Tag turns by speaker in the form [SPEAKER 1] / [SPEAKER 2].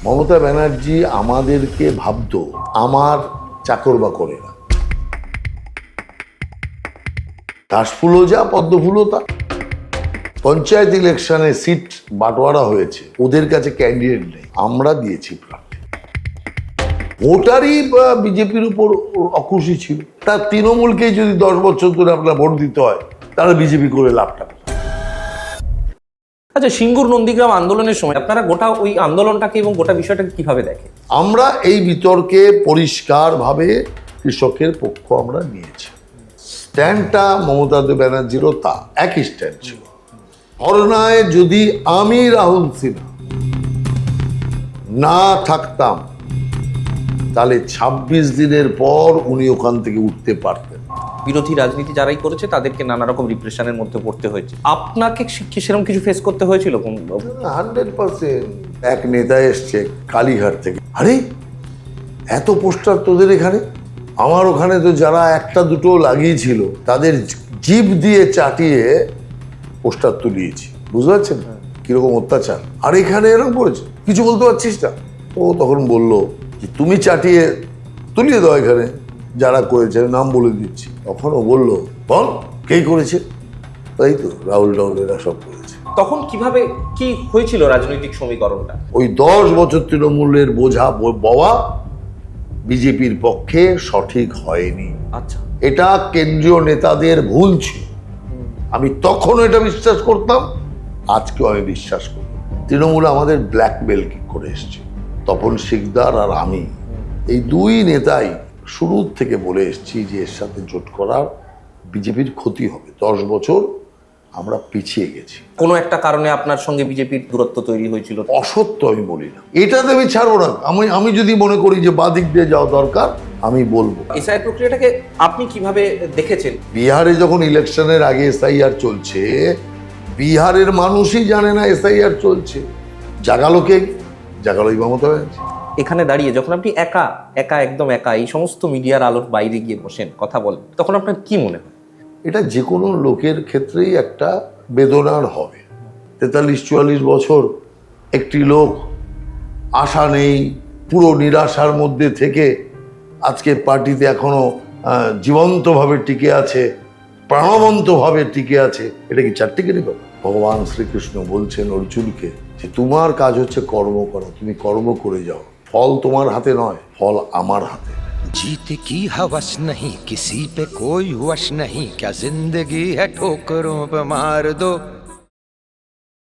[SPEAKER 1] মমতা ব্যানার্জি আমাদেরকে ভাবতো আমার চাকর বা করে না। কাশফুলও যা পদ্মফুলও তা। পঞ্চায়েত ইলেকশনে সিট বাটোয়ারা হয়েছে, ওদের কাছে ক্যান্ডিডেট নেই, আমরা দিয়েছি প্রার্থী। ভোটারই বিজেপির উপর অখুশি ছিল। তার তৃণমূলকেই যদি 10 বছর ধরে আপনার ভোট দিতে হয়, তাহলে বিজেপি করে লাভটা।
[SPEAKER 2] আচ্ছা, সিঙ্গুর নন্দীগ্রাম আন্দোলনের সময় আপনারা গোটা ওই আন্দোলনটাকে এবং গোটা বিষয়টাকে কিভাবে দেখেন?
[SPEAKER 1] আমরা এই বিতর্কে পরিষ্কারভাবে কৃষকের পক্ষ আমরা নিয়েছি। স্ট্যান্ডটা মমতা ব্যানার্জিরও তা একই স্ট্যান্ড ছিল। ধর্নায় যদি আমি রাহুল সিনহা না থাকতাম, তাহলে 26 দিনের পর উনি ওখান থেকে উঠতে পারতেন।
[SPEAKER 2] বিরোধী রাজনীতি যারাই করেছে তাদেরকে নানা রকম রিপ্রেশনের মধ্যে পড়তে হয়েছে। আপনাকে কি সেরকম কিছু ফেস করতে হয়েছিল?
[SPEAKER 1] 100%। এক নেতা এসছে কালীঘাট থেকে, আরে এত পোস্টার তোদের এখানে? আমার ওখানে তো যারা একটা দুটো লাগিয়েছিল তাদের জিভ দিয়ে চাটিয়ে পোস্টার তুলিয়েছি। বুঝতে পারছেন কিরকম অত্যাচার? আর এখানে এরকম করেছে, কিছু বলতে পারছিস না। ও তখন বললো যে তুমি চাটিয়ে তুলিয়ে দাও এখানে যারা করেছে, নাম বলে দিচ্ছি। তখন ও বললো বল কে করেছে? তাই তো রাহুল এরা সব করেছে।
[SPEAKER 2] তখন কিভাবে কি হয়েছিল রাজনৈতিক সমীকরণটা?
[SPEAKER 1] ওই 10 বছর তৃণমূলের বোঝা বওয়া বিজেপির পক্ষে সঠিক হয়নি।
[SPEAKER 2] আচ্ছা,
[SPEAKER 1] এটা কেন্দ্রীয় নেতাদের ভুল ছিল। আমি তখন এটা বিশ্বাস করতাম, আজকেও আমি বিশ্বাস করি। তৃণমূল আমাদের ব্ল্যাকমেল করে এসছে। তপন শিকদার আর আমি এই দুই নেতাই শুরুর থেকে বলে এসছি যে এর সাথে জোট করার বিজেপির ক্ষতি হবে। 10 বছর আমরা পিছিয়ে গেছি।
[SPEAKER 2] কোনো একটা কারণে আপনার সঙ্গে বিজেপির দূরত্ব তৈরি হয়েছিল?
[SPEAKER 1] অসত্য আমি বলি না, এটাতে আমি ছাড়বো না। আমি যদি মনে করি যে বাদিক দিয়ে যাওয়া দরকার, আমি বলবো।
[SPEAKER 2] এসআইআর প্রক্রিয়াটাকে আপনি কিভাবে দেখেছেন?
[SPEAKER 1] বিহারে যখন ইলেকশনের আগে এসআইআর চলছে, বিহারের মানুষই জানে না এসআইআর চলছে। জাগালোই মমতা ব্যানার্জি।
[SPEAKER 2] এখানে দাঁড়িয়ে যখন আপনি একা একদম একা এই সমস্ত মিডিয়ার আলোর বাইরে গিয়ে বসেন, কথা বলেন, তখন আপনার কি মনে হয়?
[SPEAKER 1] এটা যে কোনো লোকের ক্ষেত্রেই একটা বেদনার হবে। 43-44 বছর একটি লোক আশা নেই, পুরো নিরাশার মধ্যে থেকে আজকে পার্টিতে এখনো জীবন্তভাবে টিকে আছে, প্রাণবন্তভাবে টিকে আছে। এটা কি চারটিখানি কথা? ভগবান শ্রীকৃষ্ণ বলছেন অর্জুনকে যে তোমার কাজ হচ্ছে কর্ম করা, তুমি কর্ম করে যাও, ফল তোমার হাতে নয়, ফল আমার হাতে।
[SPEAKER 3] जीत की हवस नहीं, किसी पे कोई वश नहीं, क्या जिंदगी है ठोकरों पे मार दो।